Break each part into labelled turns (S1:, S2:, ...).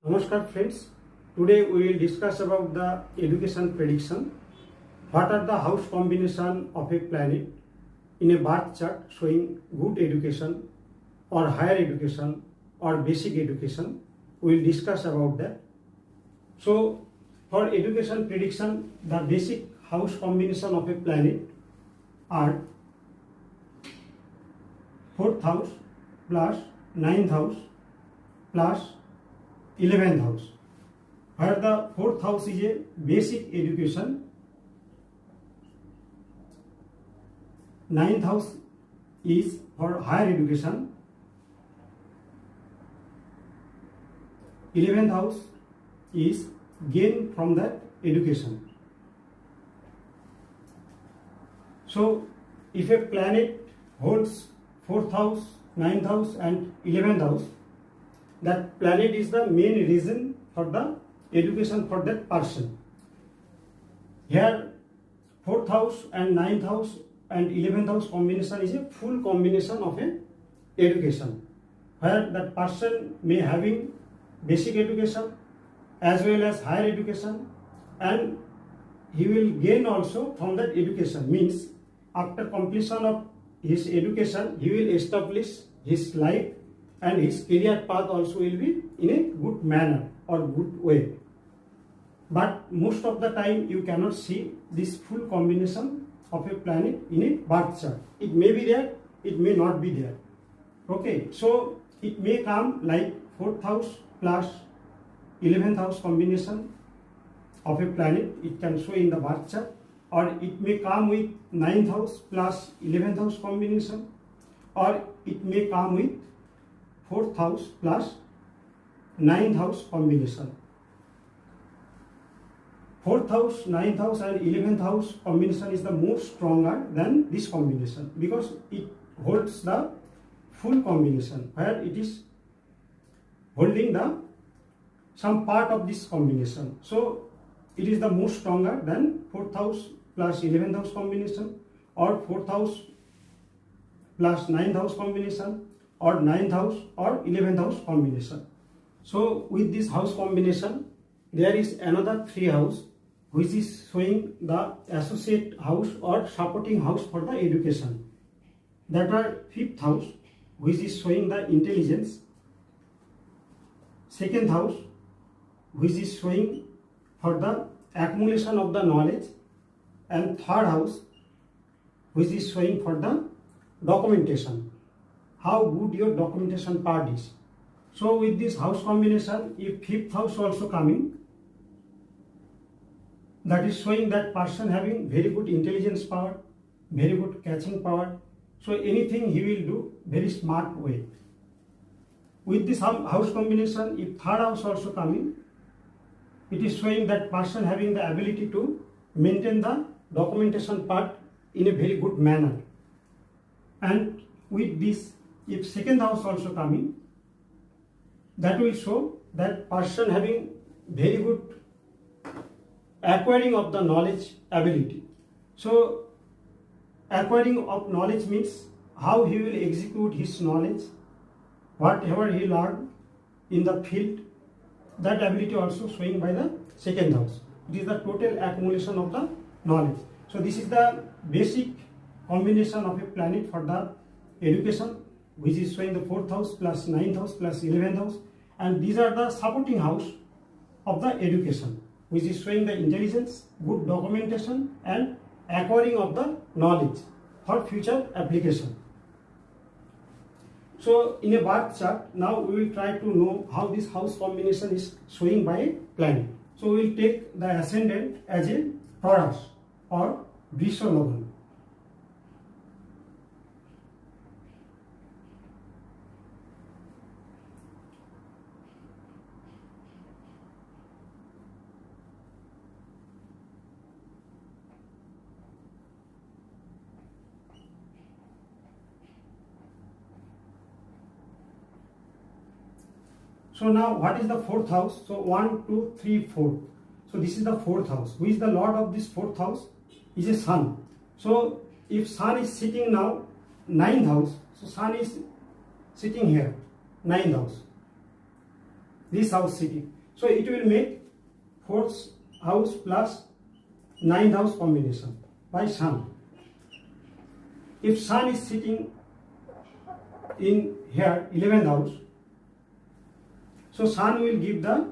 S1: Namaskar friends, today we will discuss about the education prediction. What are the house combination of a planet in a birth chart showing good education or higher education or basic education? We will discuss about that. So for education prediction, the basic house combination of a planet are 4th house plus 9th house plus 11th house, where the 4th house is a basic education, 9th house is for higher education, 11th house is gain from that education. So if a planet holds 4th house, 9th house and 11th house, that planet is the main reason for the education for that person. Here 4th house and 9th house and 11th house combination is a full combination of a education, where that person may having basic education as well as higher education, and he will gain also from that education. Means after completion of his education, he will establish his life and his career path also will be in a good manner or good way. But most of the time you cannot see this full combination of a planet in a birth chart. It may be there, it may not be there. Okay, so it may come like 4th house plus 11th house combination of a planet, it can show in the birth chart, or it may come with 9th house plus 11th house combination, or it may come with 4th house plus 9th house combination. 4th house, 9th house and 11th house combination is the most stronger than this combination because it holds the full combination, where it is holding the some part of this combination. So it is the most stronger than 4th house plus 11th house combination, or 4th house plus 9th house combination, or 9th house or 11th house combination. So with this house combination, there is another 3 house which is showing the associate house or supporting house for the education. That are 5th house which is showing the intelligence, 2nd house which is showing for the accumulation of the knowledge, and 3rd house which is showing for the documentation, how good your documentation part is. So with this house combination, if 5th house also coming, that is showing that person having very good intelligence power, very good catching power. So anything he will do very smart way. With this house combination, if 3rd house also coming, it is showing that person having the ability to maintain the documentation part in a very good manner. And with this, if 2nd house also coming, that will show that person having very good acquiring of the knowledge ability. So acquiring of knowledge means how he will execute his knowledge, whatever he learned in the field, that ability also showing by the 2nd house. It is the total accumulation of the knowledge. So this is the basic combination of a planet for the education, which is showing the 4th house plus 9th house plus 11th house, and these are the supporting house of the education, which is showing the intelligence, good documentation and acquiring of the knowledge for future application. So in a birth chart, now we will try to know how this house combination is showing by a planet. So we will take the ascendant as a Taurus or Vrishabha. So now what is the 4th house? So 1, 2, 3, 4. So this is the 4th house. Who is the lord of this 4th house? Is a sun. So if sun is sitting now 9th house, so sun is sitting here, 9th house. this house sitting. So it will make 4th house plus 9th house combination by Sun. If Sun is sitting in here 11th house, so Sun will give the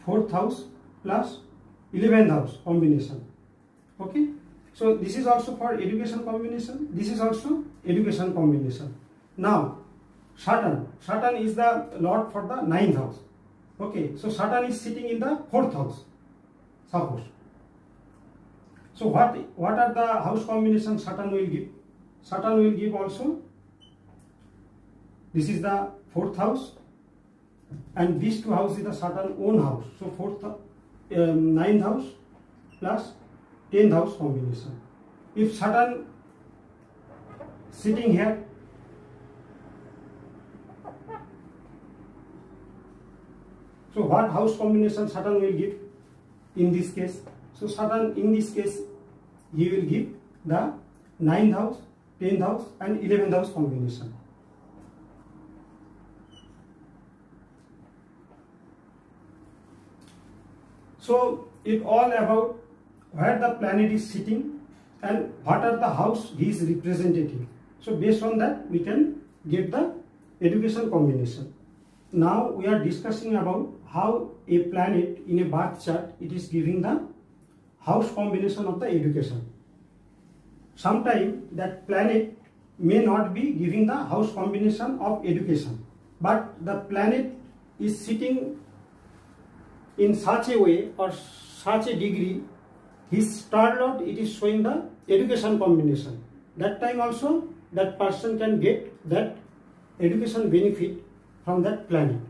S1: 4th house plus 11th house combination. Okay, so this is also for education combination, this is also education combination. Now Saturn is the lord for the 9th house. Okay, so Saturn is sitting in the 4th house, suppose. So what are the house combinations Saturn will give? Saturn will give also, this is the 4th house, and these two houses is the Saturn own house. So 9th house plus 10th house combination. If Saturn sitting here, so what house combination Saturn will give in this case? So Saturn in this case, he will give the 9th house, 10th house and 11th house combination. So it all about where the planet is sitting and what are the house he is representative. So based on that we can get the education combination. Now we are discussing about how a planet in a birth chart, it is giving the house combination of the education. Sometimes that planet may not be giving the house combination of education, but the planet is sitting in such a way or such a degree, his star lord, it is showing the education combination. That time also that person can get that education benefit from that planet.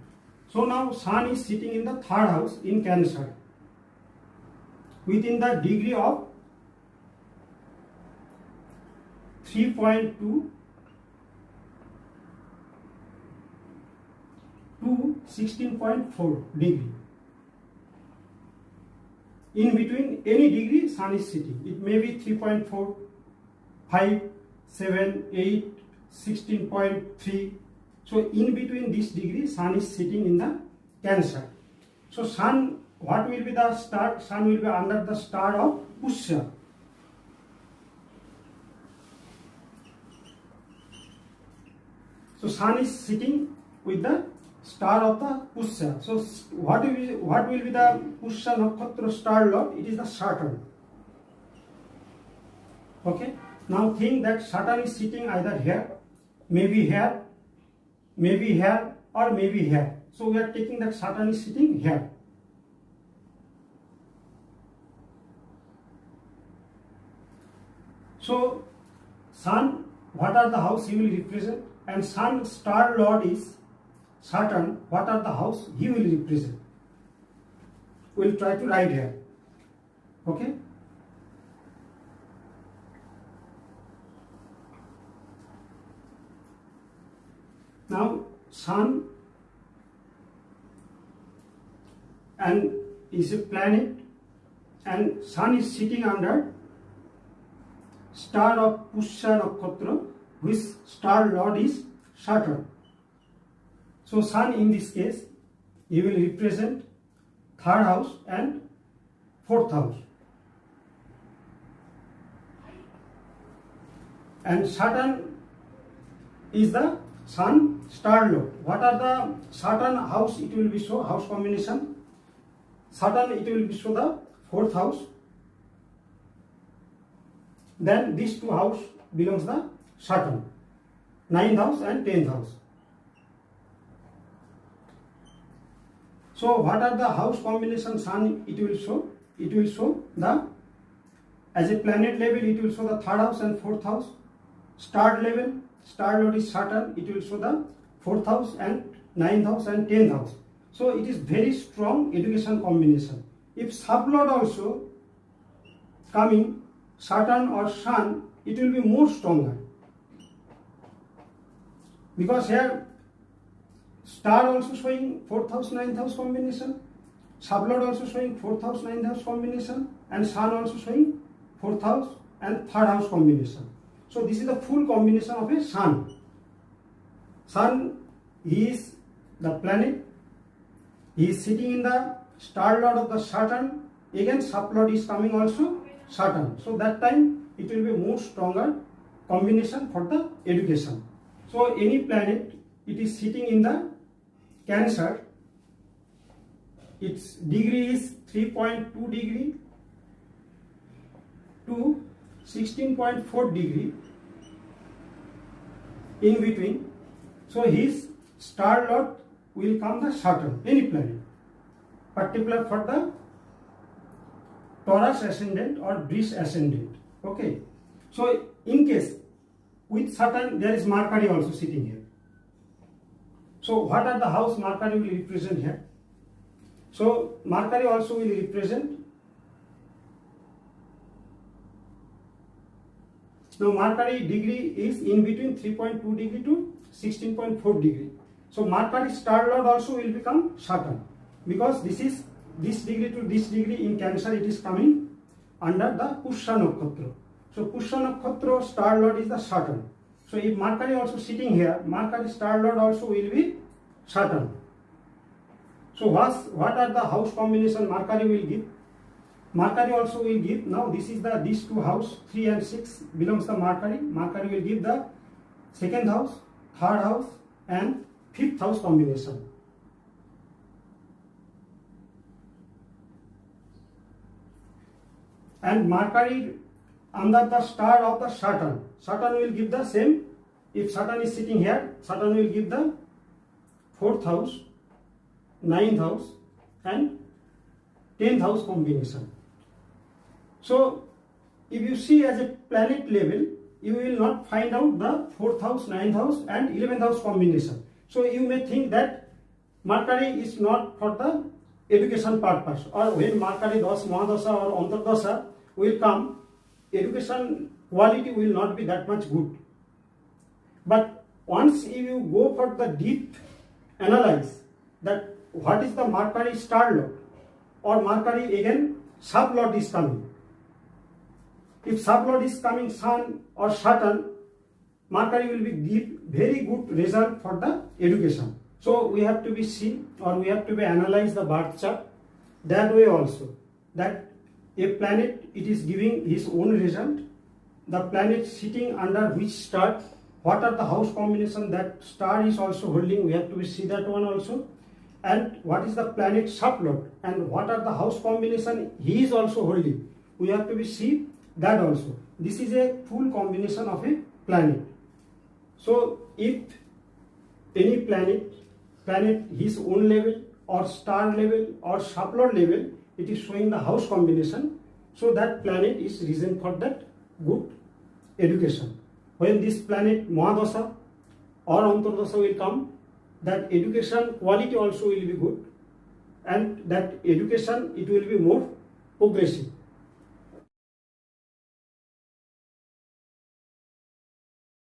S1: So now Sun is sitting in the 3rd house in Cancer within the degree of 3.2 to 16.4 degree. In between any degree Sun is sitting. It may be 3.4, 5, 7, 8, 16.3. So in between this degree Sun is sitting in the Cancer. So Sun, what will be the star? Sun will be under the star of Pusya. So Sun is sitting with the star of the Pusya. So what will be the Pusya Nakshatra star lord? It is the Saturn. Okay. Now think that Saturn is sitting either here, maybe here, maybe here, or maybe here. So we are taking that Saturn is sitting here. So Sun, what are the house he will represent? And Sun star lord is Saturn, what are the house he will represent? We will try to write here. Okay. Now Sun and is a planet, and Sun is sitting under star of Pusya Nakshatra, which star lord is Saturn. So Sun in this case, he will represent 3rd house and 4th house. And Saturn is the Sun star lord. What are the Saturn house? It will be show house combination. Saturn it will be show the 4th house. Then these two house belongs the Saturn, 9th house and 10th house. So what are the house combination Sun it will show? It will show the, as a planet level it will show the 3rd house and 4th house. Star level, star lord is Saturn, it will show the 4th house and 9th house and 10th house. So it is very strong education combination. If sublord also coming Saturn or Sun, it will be more stronger. Because here star also showing 4th house 9th house combination, sublord also showing 4th house 9th house combination, and Sun also showing 4th house and 3rd house combination. So this is the full combination of a Sun. Sun he is the planet, he is sitting in the star lord of the Saturn, again sub lord is coming also Saturn. So that time it will be more stronger combination for the education. So any planet, it is sitting in the Cancer, its degree is 3.2 degree to 16.4 degree in between. So his star lord will come the Saturn, any planet, particular for the Taurus ascendant or Bris ascendant. Okay. So in case with Saturn there is Mercury also sitting here. So what are the house Mercury will represent here? So Mercury also will represent. Now Mercury degree is in between 3.2 degree to 16.4 degree. So Mercury star lord also will become Saturn, because this is this degree to this degree in Cancer, it is coming under the Pushya Nakshatra. So Pushya Nakshatra star lord is the Saturn. So if Mercury also sitting here, Mercury star lord also will be Saturn. So what are the house combination Mercury will give? Mercury also will give, now this is the these two house, 3 and 6 belongs to Mercury. Mercury will give the second house, third house and fifth house combination. And Mercury under the star of the Saturn, Saturn will give the same. If Saturn is sitting here, Saturn will give the 4th house, 9th house and 10th house combination. So if you see as a planet level, you will not find out the 4th house, 9th house and 11th house combination. So you may think that Mercury is not for the education purpose, or when Mercury Dasha, Mahadasha or Antardasha will come, education quality will not be that much good. But once you go for the deep analyze that what is the Mercury star lord or Mercury again sub lord is coming. If sub lord is coming Sun or Saturn, Mercury will be give very good result for the education. So we have to be see, or we have to be analyze the birth chart that way also, that a planet it is giving his own result, the planet sitting under which star, what are the house combination that star is also holding, we have to see that one also, and what is the planet sub lord and what are the house combination he is also holding, we have to be see that also. This is a full combination of a planet. So if any planet his own level or star level or sub lord level, it is showing the house combination, so that planet is reason for that good education. When this planet Mahadasha or Antardasha will come, that education quality also will be good, and that education it will be more progressive.